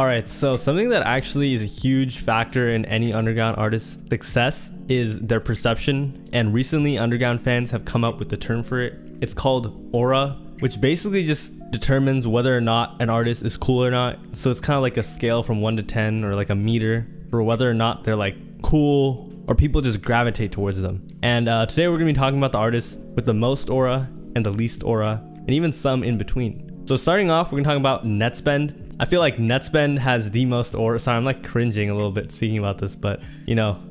All right, so something that actually is a huge factor in any underground artist's success is their perception. And recently, underground fans have come up with the term for it. It's called aura, which basically just determines whether or not an artist is cool or not. So it's kind of like a scale from 1 to 10 or like a meter for whether or not they're like cool or people just gravitate towards them. And today we're gonna be talking about the artists with the most aura and the least aura, and even some in between. So starting off, we're gonna talk about Netspend. I feel like Netspend has the most aura. Sorry, I'm like cringing a little bit speaking about this, but you know,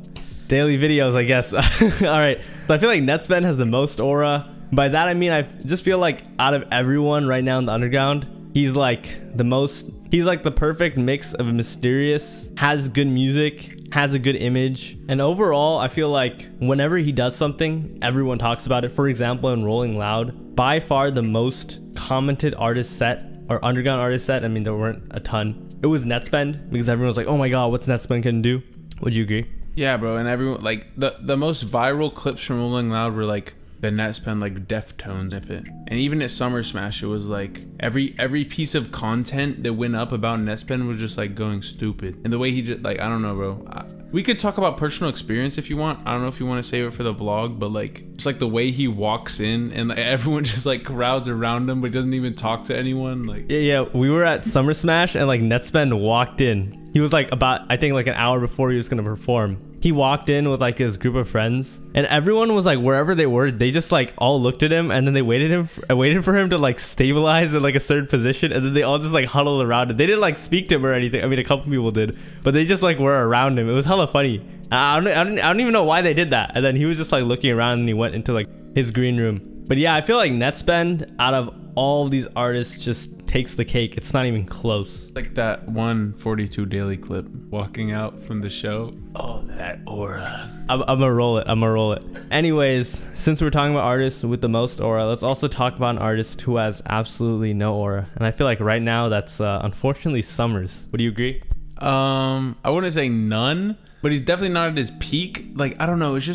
daily videos, I guess. All right, so I feel like Netspend has the most aura. By that I mean I just feel like out of everyone right now in the underground, he's like the perfect mix of mysterious, has good music, has a good image, and overall I feel like whenever he does something, everyone talks about it. For example, in Rolling Loud, by far the most commented artist set or underground artist set, I mean there weren't a ton, it was Netspend, because everyone was like, oh my god, what's Netspend gonna do? Would you agree? Yeah, bro. And everyone, like, the most viral clips from Rolling Loud were like the Netspend like Deftones of it. And even at Summer Smash, it was like every piece of content that went up about Netspend was just like going stupid. And the way he just, like, I don't know, bro. We could talk about personal experience if you want. I don't know if you want to save it for the vlog, but like, it's like the way he walks in and like, everyone just like crowds around him, but doesn't even talk to anyone. Like, yeah, we were at Summer Smash and like Netspend walked in. He was like about, I think like an hour before he was gonna perform. He walked in with like his group of friends, and everyone was like, wherever they were, they just like all looked at him, and then they waited for him to like stabilize in like a certain position, and then they all just like huddled around him. They didn't like speak to him or anything. I mean, a couple people did, but they just like were around him. It was hella funny. I don't even know why they did that. And then he was just like looking around, and he went into like his green room. But yeah, I feel like Netspend out of all of these artists just takes the cake. It's not even close. Like that 142 Daily clip walking out from the show. Oh, that aura. I'm gonna roll it. Anyways, since we're talking about artists with the most aura, let's also talk about an artist who has absolutely no aura. And I feel like right now that's unfortunately Summrs. Would you agree? I wouldn't say none, but he's definitely not at his peak. Like, I don't know, it's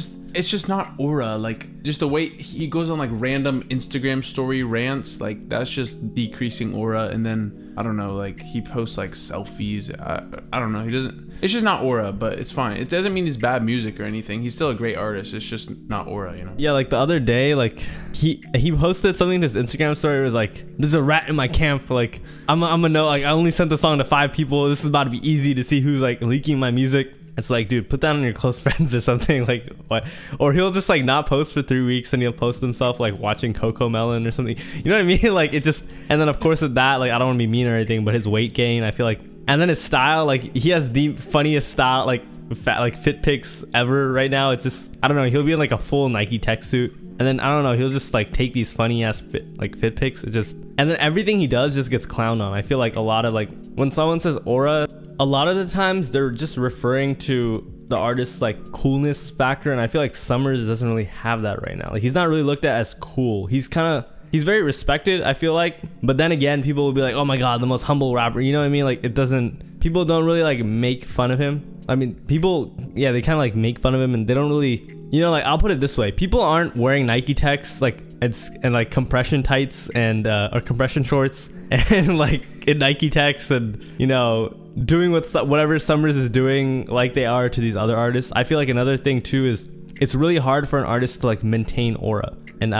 just not aura. Like, just the way he goes on like random Instagram story rants, like that's just decreasing aura. And then I don't know, like he posts like selfies. I don't know, it's just not aura, but it's fine. It doesn't mean he's bad music or anything. He's still a great artist. It's just not aura, you know? Yeah, like the other day, like he posted something to his Instagram story. It was like, there's a rat in my camp. Like I'm gonna know, like I only sent the song to 5 people. This is about to be easy to see who's like leaking my music. It's like, dude, put that on your close friends or something. Like, what? Or he'll just like not post for 3 weeks, and he'll post himself like watching Coco Melon or something. You know what I mean? Like, it just, and then of course with that, like I don't want to be mean or anything, but his weight gain, I feel like, and then his style, like he has the funniest style, like fit pics ever right now. It's just, I don't know, he'll be in like a full Nike tech suit, and then I don't know, he'll just like take these funny ass fit pics. It just, and then everything he does just gets clowned on. I feel like a lot of like when someone says aura, a lot of the times they're just referring to the artist's like coolness factor, and I feel like Summrs doesn't really have that right now. Like he's not really looked at as cool. He's very respected, I feel like, but then again, people will be like, oh my god, the most humble rapper, you know what I mean? Like people don't really like make fun of him. I mean, people, yeah, they kind of like make fun of him, and they don't really, you know, like I'll put it this way, people aren't wearing Nike techs like and like compression tights and or compression shorts and like in Nike techs and, you know, doing whatever Summrs is doing like they are to these other artists. I feel like another thing too is it's really hard for an artist to like maintain aura, and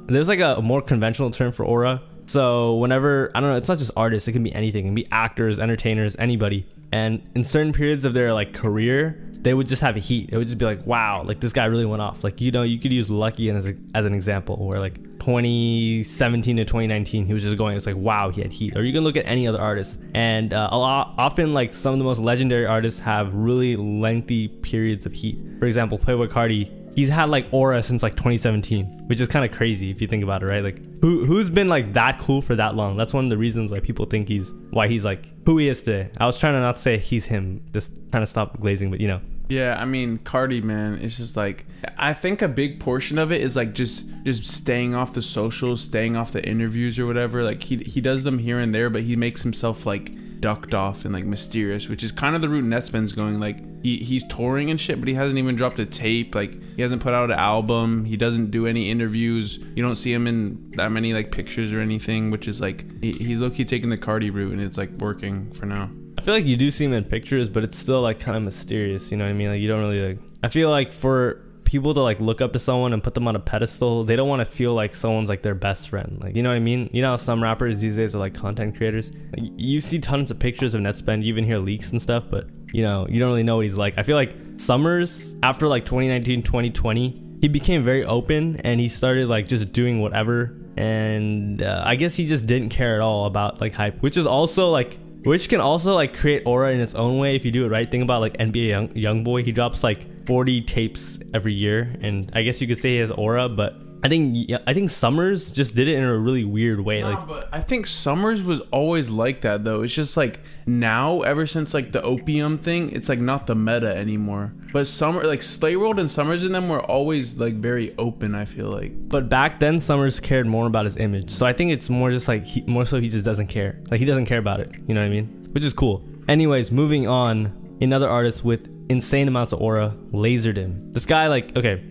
there's like a more conventional term for aura. So whenever, I don't know, it's not just artists, it can be anything. It can be actors, entertainers, anybody. And in certain periods of their like career, they would just have heat. It would just be like, wow, like this guy really went off. Like, you know, you could use Lucky as an example, where like 2017 to 2019, he was just going, it's like, wow, he had heat. Or you can look at any other artist. And often like some of the most legendary artists have really lengthy periods of heat. For example, Playboi Carti, he's had like aura since like 2017, which is kind of crazy if you think about it, right? Like who's been like that cool for that long? That's one of the reasons why people think why he's like who he is today. I was trying to not say he's him, just trying to stop glazing, but you know. Yeah, I mean, Carti, man, it's just like, I think a big portion of it is like just staying off the socials, staying off the interviews or whatever. Like he does them here and there, but he makes himself like ducked off and like mysterious, which is kind of the route Netspend's going. Like he's touring and shit, but he hasn't even dropped a tape. Like he hasn't put out an album. He doesn't do any interviews. You don't see him in that many like pictures or anything, which is like he's low-key taking the Carti route, and it's like working for now. I feel like you do see him in pictures, but it's still like kind of mysterious. You know what I mean? Like you don't really like. I feel like for people to like look up to someone and put them on a pedestal, they don't want to feel like someone's like their best friend. Like, you know what I mean? You know how some rappers these days are like content creators? Like, you see tons of pictures of Netspend, you even hear leaks and stuff, but you know, you don't really know what he's like. I feel like Summers, after like 2019, 2020, he became very open and he started like just doing whatever. And I guess he just didn't care at all about like hype, which is also like, which can also like create aura in its own way if you do it right. Think about like NBA Youngboy. He drops like 40 tapes every year, and I guess you could say he has aura, but I think Summers just did it in a really weird way. But I think Summers was always like that though. It's just like now, ever since like the opium thing, it's like not the meta anymore. But like Slay World and Summers and them were always like very open, I feel like. But back then Summers cared more about his image. So I think it's more just like he just doesn't care. Like he doesn't care about it. You know what I mean? Which is cool. Anyways, moving on. Another artist with insane amounts of aura, Laserdimn. This guy, like, okay,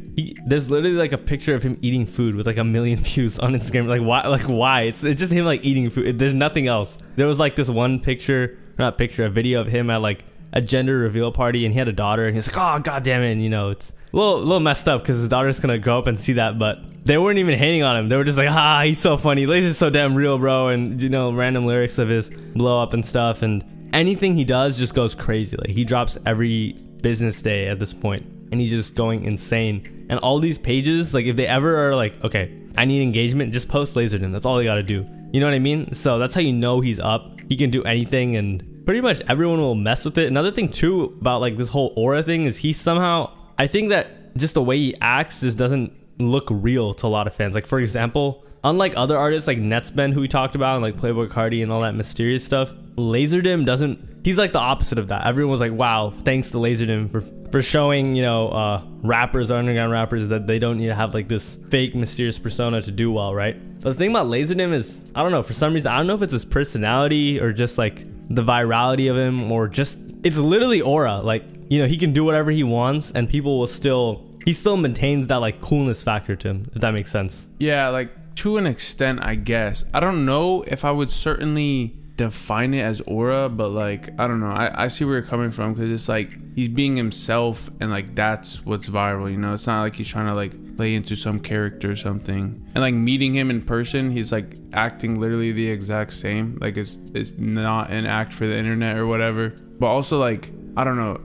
there's literally like a picture of him eating food with like 1 million views on Instagram. Like why? Like why? It's just him like eating food. There's nothing else. There was like this one picture, not picture, a video of him at like a gender reveal party, and he had a daughter, and he's like, oh god damn it, and you know, it's a little messed up because his daughter's gonna grow up and see that, but they weren't even hating on him. They were just like, he's so funny. Laser's so damn real, bro, and you know, random lyrics of his blow up and stuff, and anything he does just goes crazy. Like he drops every business day at this point, and he's just going insane. And all these pages, like if they ever are like, okay, I need engagement, just post Laserdimn. That's all they gotta do. You know what I mean? So that's how you know he's up. He can do anything, and pretty much everyone will mess with it. Another thing too about like this whole aura thing is he somehow, I think that just the way he acts just doesn't look real to a lot of fans. Like for example, unlike other artists like Netspend, who we talked about, and like Playboi Carti and all that mysterious stuff, Laserdimn doesn't. He's like the opposite of that. Everyone was like, wow, thanks to Laserdimn for showing, you know, rappers, underground rappers, that they don't need to have like this fake mysterious persona to do well, right? But the thing about Laserdimn is, I don't know, for some reason, I don't know if it's his personality or just like the virality of him, or just, it's literally aura. Like, you know, he can do whatever he wants and people will still, he still maintains that like coolness factor to him, if that makes sense. Yeah, like to an extent, I guess. I don't know if I would certainly define it as aura, but like I don't know, I see where you're coming from, because it's like he's being himself, and like that's what's viral, you know. It's not like he's trying to like play into some character or something. And like meeting him in person, he's like acting literally the exact same. Like it's not an act for the internet or whatever. But also like I don't know,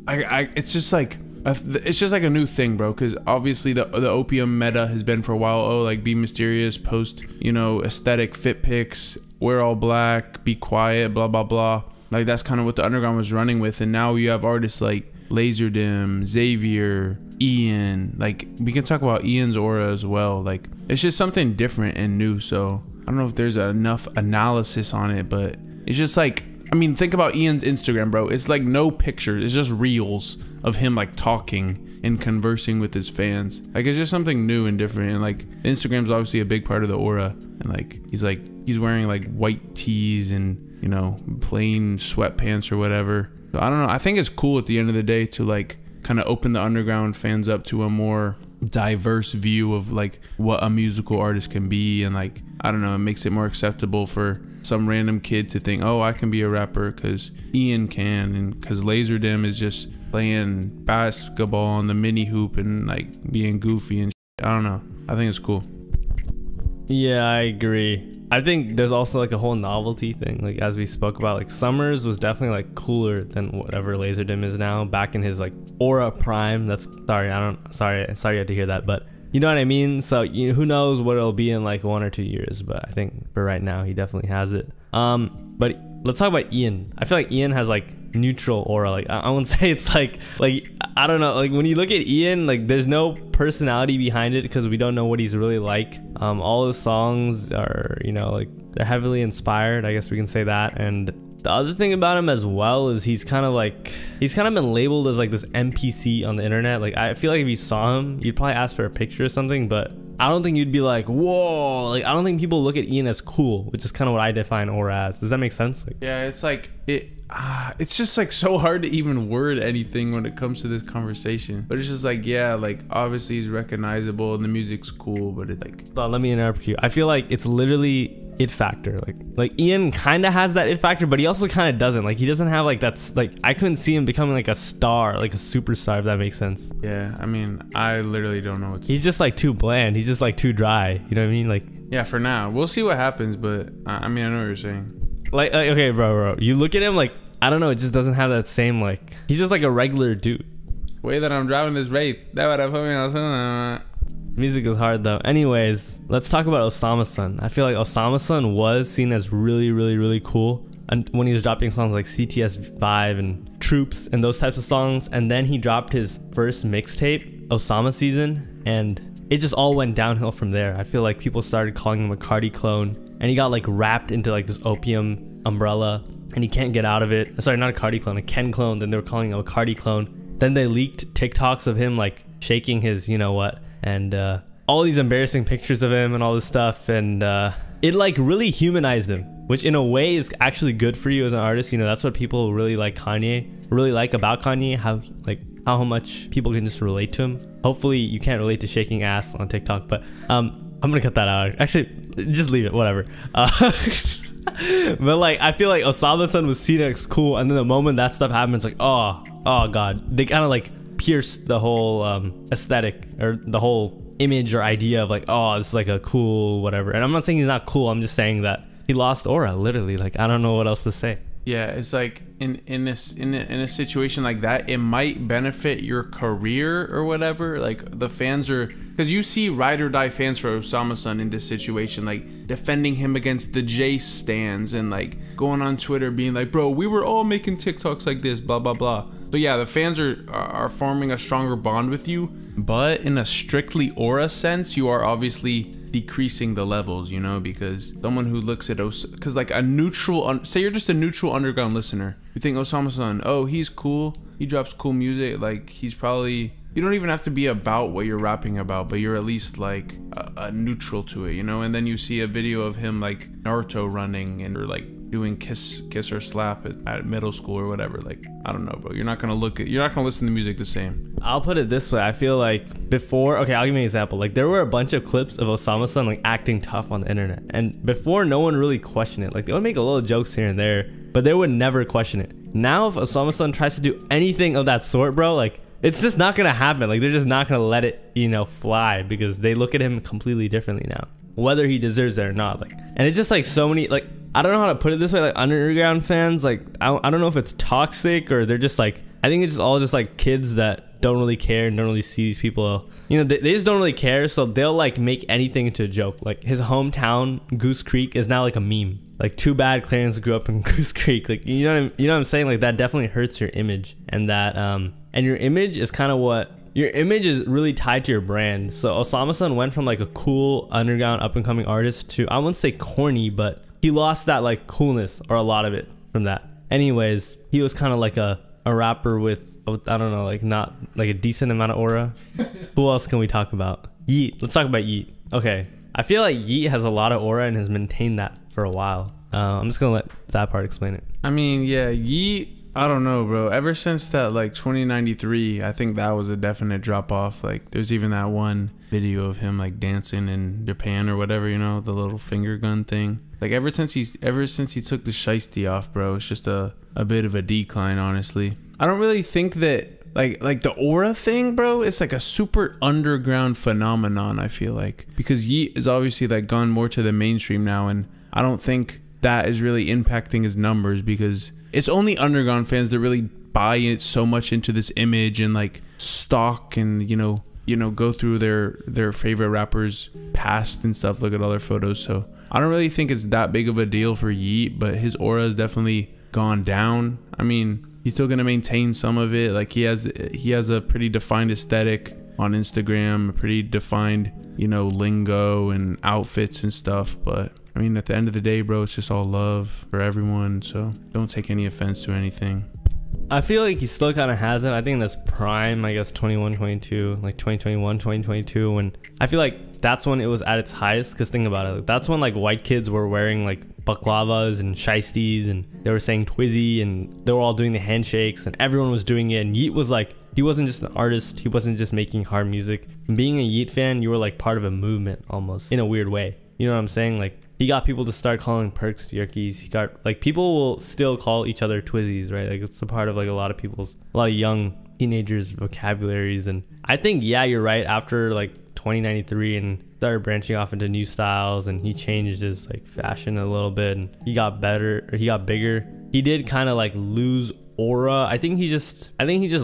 it's just like a new thing, bro, because obviously the opium meta has been for a while. Oh, like be mysterious, post, you know, aesthetic fit pics, wear all black, be quiet, blah blah blah. Like that's kind of what the underground was running with. And now you have artists like Laserdimn, Xavier, Ian. Like we can talk about Ian's aura as well. Like it's just something different and new. So I don't know if there's enough analysis on it, but it's just like, I mean, think about Ian's Instagram, bro. It's like no pictures. It's just reels of him like talking and conversing with his fans. Like it's just something new and different. And like Instagram's obviously a big part of the aura. And like he's wearing like white tees and, you know, plain sweatpants or whatever. So I don't know. I think it's cool at the end of the day to like kind of open the underground fans up to a more diverse view of like what a musical artist can be. And like, I don't know, it makes it more acceptable for some random kid to think, oh, I can be a rapper because Ian can, and because Laserdimn is just playing basketball on the mini hoop and like being goofy and shit. I don't know. I think it's cool. Yeah, I agree. I think there's also like a whole novelty thing. Like as we spoke about, like Summers was definitely like cooler than whatever Laserdimn is now, back in his like aura prime. That's sorry you had to hear that, but you know what I mean? So you know, who knows what it'll be in like 1 or 2 years, but I think for right now he definitely has it. But let's talk about Ian. I feel like Ian has like neutral aura. Like I wouldn't say it's like I don't know, like when you look at Ian, like there's no personality behind it because we don't know what he's really like. All his songs are, you know, like they're heavily inspired, I guess we can say that. And the other thing about him as well is he's kind of been labeled as like this NPC on the internet. Like I feel like if you saw him, you'd probably ask for a picture or something, but I don't think you'd be like, whoa. Like I don't think people look at Ian as cool, which is kind of what I define aura as. Does that make sense? Like, yeah, it's like it. it's just like so hard to even word anything when it comes to this conversation. But it's just like, yeah, like obviously he's recognizable and the music's cool, but it's like, let me interrupt you. I feel like it's literally it factor. Like Ian kind of has that it factor, but he also kind of doesn't. Like he doesn't have like that's like I couldn't see him becoming like a star, like a superstar, if that makes sense. Yeah, I mean, I literally don't know what to He's just like too bland. He's just like too dry. You know what I mean? Like, yeah, for now we'll see what happens, but I mean, I know what you're saying. Like okay, bro, you look at him, like I don't know, it just doesn't have that same, like he's just like a regular dude. Way that I'm driving this Wraith, that would have put me on. Music is hard though. Anyways, let's talk about Osama Sun. I feel like Osama Sun was seen as really, really, really cool, and when he was dropping songs like CTS 5 and Troops and those types of songs, and then he dropped his first mixtape, Osama Season, and it just all went downhill from there. I feel like people started calling him a Cardi clone, and he got like wrapped into like this opium umbrella, and he can't get out of it. Sorry, not a Cardi clone, a Ken clone. Then they were calling him a Cardi clone. Then they leaked TikToks of him like shaking his, you know what, and all these embarrassing pictures of him and all this stuff, and it like really humanized him, which in a way is actually good for you as an artist. You know, that's what people really like about Kanye, how much people can just relate to him. Hopefully you can't relate to shaking ass on TikTok, but I'm gonna cut that out. Actually, just leave it, whatever. But like I feel like Osama Sun was seen as cool, and then the moment that stuff happens, like oh god, they kind of like pierced the whole aesthetic or the whole image or idea of like, oh, this is like a cool whatever. And I'm not saying he's not cool, I'm just saying that he lost aura, literally. Like I don't know what else to say. Yeah, it's like in a situation like that, it might benefit your career or whatever. Like the fans are, because you see ride or die fans for Osama Sun in this situation, like defending him against the J stands and like going on Twitter being like, bro, we were all making TikToks like this, blah blah blah. So yeah, the fans are forming a stronger bond with you, but in a strictly aura sense, you are obviously decreasing the levels, you know, because someone who looks at because like a neutral, say you're just a neutral underground listener, you think Osama Sun, oh, he's cool, he drops cool music, like he's probably, you don't even have to be about what you're rapping about, but you're at least like a neutral to it, you know. And then you see a video of him like Naruto running and or like doing kiss or slap at middle school or whatever. Like I don't know, bro, you're not gonna listen to music the same. I'll put it this way, I feel like before, okay, I'll give you an example. Like there were a bunch of clips of Osama Sun like acting tough on the internet, and before no one really questioned it. Like they would make a little jokes here and there, but they would never question it. Now if Osama Sun tries to do anything of that sort, bro, like it's just not gonna happen. Like they're just not gonna let it, you know, fly, because they look at him completely differently now, whether he deserves it or not. Like, and it's just like so many, like I don't know how to put it this way, like underground fans, like I don't know if it's toxic or they're just like, I think it's just all just like kids that don't really care and don't really see these people, you know, they just don't really care, so they'll like make anything into a joke. Like his hometown Goose Creek is now like a meme. Like too bad Clarence grew up in Goose Creek. Like you know what I'm saying? Like that definitely hurts your image, and that and your image is kind of what your image is really tied to your brand. So Osama Sun went from like a cool underground up and coming artist to, I wouldn't say corny, but he lost that like coolness, or a lot of it from that. Anyways, he was kind of like a rapper with, I don't know, like not like a decent amount of aura. Who else can we talk about? Yeat. Let's talk about Yeat. Okay, I feel like Yeat has a lot of aura and has maintained that for a while. I'm just gonna let that part explain it. I mean, yeah, Yeat, I don't know, bro. Ever since that like 2093, I think that was a definite drop off. Like there's even that one video of him like dancing in Japan or whatever, you know, the little finger gun thing. Like ever since he took the shiesty off, bro, it's just a bit of a decline, honestly. I don't really think that like the aura thing, bro, it's like a super underground phenomenon, I feel like, because Yeat is obviously like gone more to the mainstream now, and I don't think that is really impacting his numbers, because it's only underground fans that really buy it so much into this image and like stalk and you know go through their favorite rappers past and stuff, look at all their photos. So I don't really think it's that big of a deal for Yeat, but his aura has definitely gone down. I mean, he's still gonna maintain some of it. Like he has a pretty defined aesthetic on Instagram, a pretty defined, you know, lingo and outfits and stuff, but I mean, at the end of the day, bro, it's just all love for everyone, so don't take any offense to anything. I feel like he still kind of has it. I think in his prime, I guess 21, 22, like 2021, 2022, when I feel like that's when it was at its highest. Because think about it, like, that's when like white kids were wearing like baklavas and shiesties, and they were saying Twizzy, and they were all doing the handshakes, and everyone was doing it. And Yeat was like, he wasn't just an artist, he wasn't just making hard music. Being a Yeat fan, you were like part of a movement almost, in a weird way. You know what I'm saying? Like, he got people to start calling perks Yerkes. He got, like, people will still call each other Twizzies, right? Like, it's a part of like a lot of young teenagers' vocabularies. And I think, yeah, you're right. After like 2093 and started branching off into new styles, and he changed his like fashion a little bit, and he got better, or he got bigger. He did kind of like lose aura. I think he just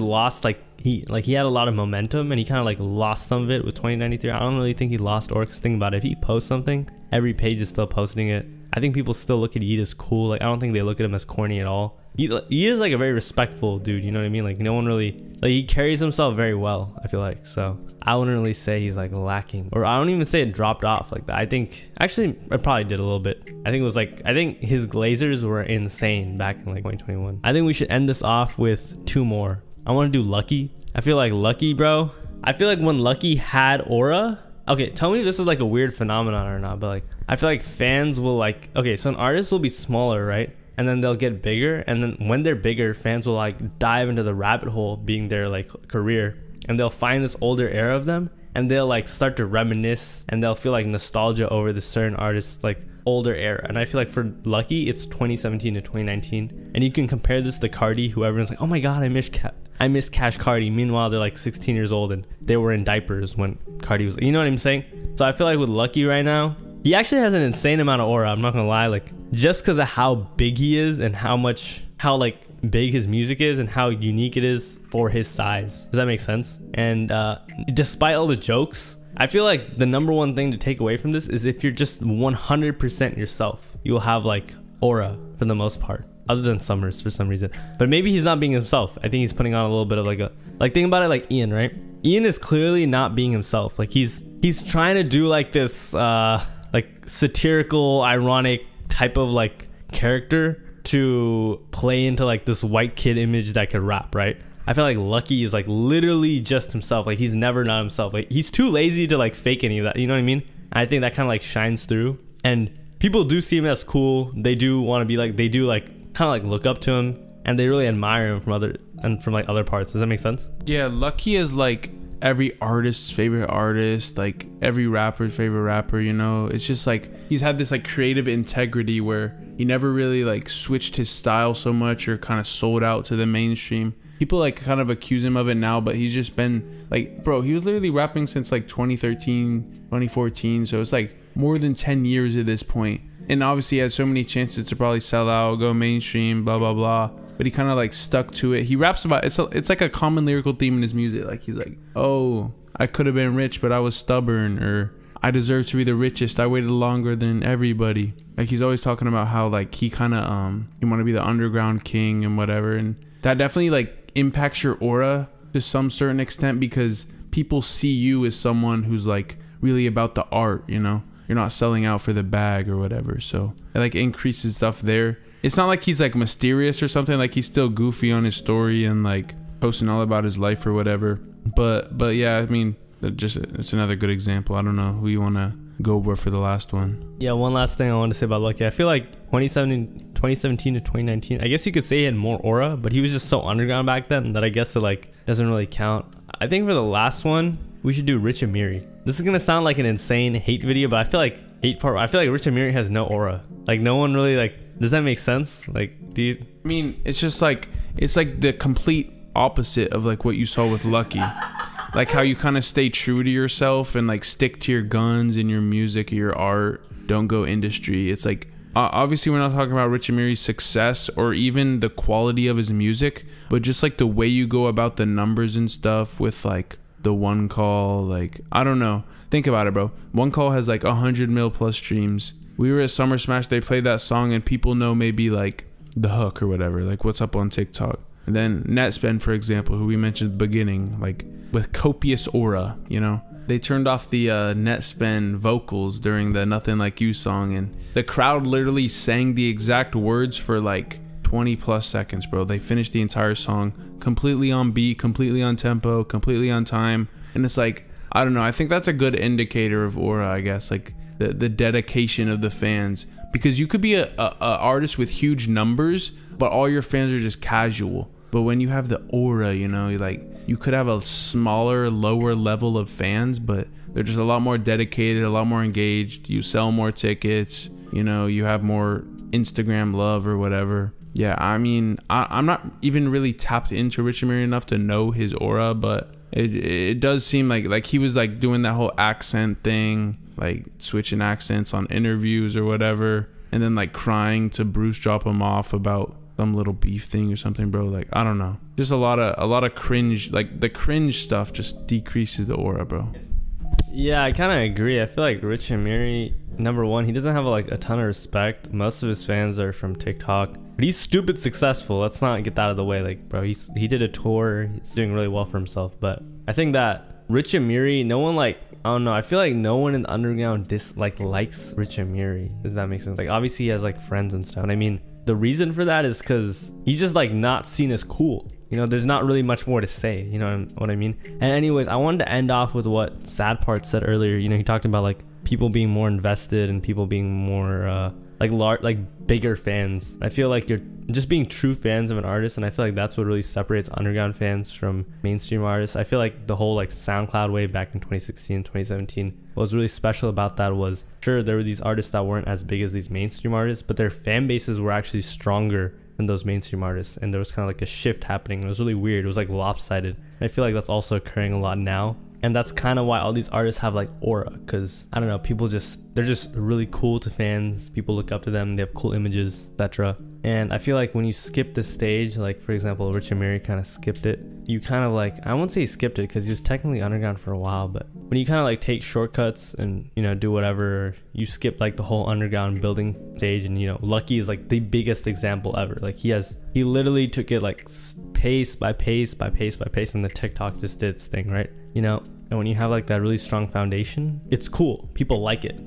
lost like he had a lot of momentum, and he kind of like lost some of it with 2093. I don't really think he lost aura, 'cause think about it, if he posts something, every page is still posting it. I think people still look at Yeat as cool. Like, I don't think they look at him as corny at all. He is like a very respectful dude, you know what I mean? Like, no one really, like, he carries himself very well, I feel like. So I wouldn't really say he's like lacking, or I don't even say it dropped off like that. I think actually it probably did a little bit. I think his Glazers were insane back in like 2021. I think we should end this off with two more. I want to do Lucky. I feel like Lucky, bro. I feel like when Lucky had aura, okay, tell me if this is like a weird phenomenon or not, but like, I feel like fans will like, okay, so an artist will be smaller, right? And then they'll get bigger. And then when they're bigger, fans will like dive into the rabbit hole being their like career. And they'll find this older era of them, and they'll like start to reminisce, and they'll feel like nostalgia over the certain artist's like older era. And I feel like for Lucky, it's 2017 to 2019. And you can compare this to Cardi, who everyone's like, oh my God, I miss Cash Cardi. Meanwhile, they're like 16 years old and they were in diapers when Cardi was, you know what I'm saying? So I feel like with Lucky right now, he actually has an insane amount of aura. I'm not gonna lie, like, just because of how big he is and how like big his music is and how unique it is for his size. Does that make sense? And despite all the jokes, I feel like the number one thing to take away from this is if you're just 100% yourself, you'll have like aura for the most part, other than Summers for some reason. But maybe he's not being himself. I think he's putting on a little bit of like think about it like Ian, right? Ian is clearly not being himself. Like he's trying to do like this like satirical, ironic type of like character to play into like this white kid image that could rap, right? I feel like Lucky is like literally just himself. Like he's never not himself. Like he's too lazy to like fake any of that. You know what I mean? I think that kind of like shines through, and people do see him as cool. They do want to be like, they do like kind of like look up to him, and they really admire him from like other parts. Does that make sense? Yeah, Lucky is like every artist's favorite artist, like every rapper's favorite rapper, you know? It's just like he's had this like creative integrity where he never really like switched his style so much or kind of sold out to the mainstream. People like kind of accuse him of it now, but he's just been like, bro, he was literally rapping since like 2013, 2014. So it's like more than 10 years at this point. And obviously he had so many chances to probably sell out, go mainstream, blah, blah, blah. But he kind of like stuck to it. He raps about, it's like a common lyrical theme in his music. Like he's like, oh, I could have been rich, but I was stubborn. Or I deserve to be the richest. I waited longer than everybody. Like he's always talking about how like he kind of, he want to be the underground king and whatever. And that definitely like impacts your aura to some certain extent, because people see you as someone who's like really about the art, you know? You're not selling out for the bag or whatever. So it like increases stuff there. It's not like he's like mysterious or something. Like he's still goofy on his story and like posting all about his life or whatever. But yeah, I mean, it's another good example. I don't know who you want to go over for the last one. Yeah, one last thing I want to say about Lucky. I feel like 2017 to 2019, I guess you could say he had more aura, but he was just so underground back then that I guess it like doesn't really count. I think for the last one, we should do Rich Amiri. This is gonna sound like an insane hate video, but I feel like Rich Amiri has no aura. Like no one really like. Does that make sense? Like, do you? I mean, it's just like it's like the complete opposite of like what you saw with Lucky. Like how you kind of stay true to yourself and like stick to your guns and your music, your art. Don't go industry. It's like obviously we're not talking about Rich Amiri's success or even the quality of his music, but just like the way you go about the numbers and stuff with like the One Call. Like I don't know. Think about it, bro. One Call has like 100 mil plus streams. We were at Summer Smash, they played that song and people know maybe like the hook or whatever, like what's up on TikTok. And then Netspend, for example, who we mentioned at the beginning, like with copious aura, you know, they turned off the Netspend vocals during the Nothing Like You song, and the crowd literally sang the exact words for like 20 plus seconds, bro. They finished the entire song completely on beat, completely on tempo, completely on time. And it's like, I don't know, I think that's a good indicator of aura, I guess, like the dedication of the fans. Because you could be a artist with huge numbers, but all your fans are just casual. But when you have the aura, you know, like you could have a smaller, lower level of fans, but they're just a lot more dedicated, a lot more engaged. You sell more tickets, you know, you have more Instagram love or whatever. Yeah, I mean, I'm not even really tapped into Rich Amiri enough to know his aura, but it does seem like he was like doing that whole accent thing, like switching accents on interviews or whatever, and then like crying to Bruce drop him off about some little beef thing or something, bro. Like, I don't know, just a lot of cringe. Like the cringe stuff just decreases the aura, bro. Yeah, I kind of agree. I feel like Rich Amiri, number one, he doesn't have like a ton of respect. Most of his fans are from TikTok, but he's stupid successful. Let's not get that out of the way. Like, bro, he did a tour. He's doing really well for himself. But I think that Rich Amiri, no one like, I don't know, I feel like no one in the underground likes Rich Amiri. Does that make sense? Like, obviously he has like friends and stuff. And I mean, the reason for that is because he's just like not seen as cool. You know, there's not really much more to say. You know what I mean? And anyways, I wanted to end off with what Sad Part said earlier. You know, he talked about like people being more invested and people being more like bigger fans. I feel like you're just being true fans of an artist, and I feel like that's what really separates underground fans from mainstream artists. I feel like the whole like SoundCloud wave back in 2016, 2017, what was really special about that was, sure, there were these artists that weren't as big as these mainstream artists, but their fan bases were actually stronger than those mainstream artists, and there was kind of like a shift happening. It was really weird. It was like lopsided. And I feel like that's also occurring a lot now. And that's kind of why all these artists have like aura, because I don't know, they're just really cool to fans. People look up to them, they have cool images, etc. And I feel like when you skip the stage, like for example, Rich Amiri kind of skipped it. You kind of like, I won't say he skipped it because he was technically underground for a while, but when you kind of like take shortcuts and, you know, do whatever, you skip like the whole underground building stage. And, you know, Lucky is like the biggest example ever. Like he literally took it like pace by pace by pace by pace, and the TikTok just did its thing, right? You know, and when you have like that really strong foundation, it's cool. People like it.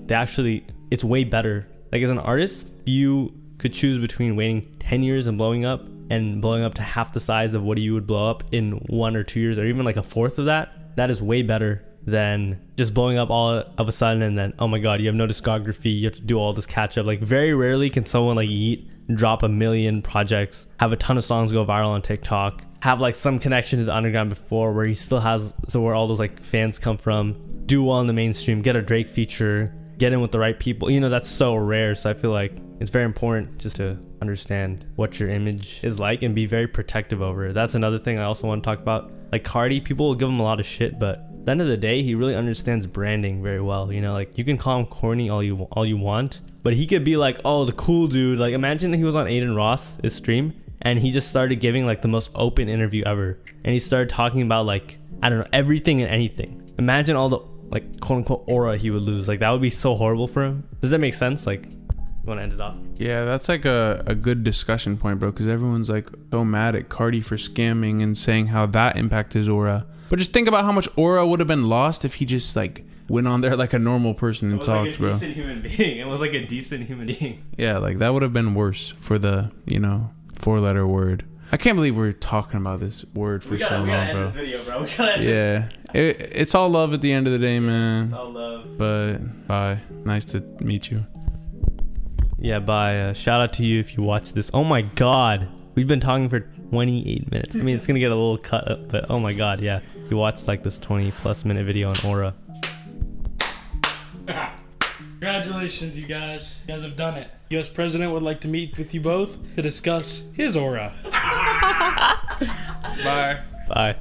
It's way better. Like as an artist, you could choose between waiting 10 years and blowing up to half the size of what you would blow up in 1 or 2 years, or even like a fourth of that. That is way better than just blowing up all of a sudden and then, oh my god, you have no discography, you have to do all this catch up. Like very rarely can someone like Yeat drop 1 million projects, have a ton of songs go viral on TikTok, have like some connection to the underground before where he still has, so where all those like fans come from, do well in the mainstream, get a Drake feature, get in with the right people. You know, that's so rare. So I feel like it's very important just to understand what your image is like and be very protective over it. That's another thing I also want to talk about. Like Cardi, people will give him a lot of shit, but at the end of the day, he really understands branding very well. You know, like you can call him corny all you want, but he could be like, oh, the cool dude. Like imagine he was on Aiden Ross's stream and he just started giving like the most open interview ever, and he started talking about like, I don't know, everything and anything. Imagine all the like quote unquote aura he would lose. Like that would be so horrible for him. Does that make sense? Like, you want to end it off? Yeah, that's like a good discussion point, bro, because everyone's like so mad at Cardi for scamming and saying how that impacted his aura. But just think about how much aura would have been lost if he just like went on there like a normal person and talked, bro. It was like a decent human being. It was like a decent human being. Yeah, like that would have been worse for the, you know, 4-letter word. I can't believe we're talking about this word for so long, bro. We gotta end this video, bro. Yeah, it's all love at the end of the day, man. It's all love. But bye. Nice to meet you. Yeah, bye. Shout out to you if you watch this. Oh my god, we've been talking for 28 minutes. I mean, it's gonna get a little cut up, but oh my god, yeah. You watched like this 20+ minute video on aura. Congratulations, you guys. You guys have done it. U.S. President would like to meet with you both to discuss his aura. Bye. Bye.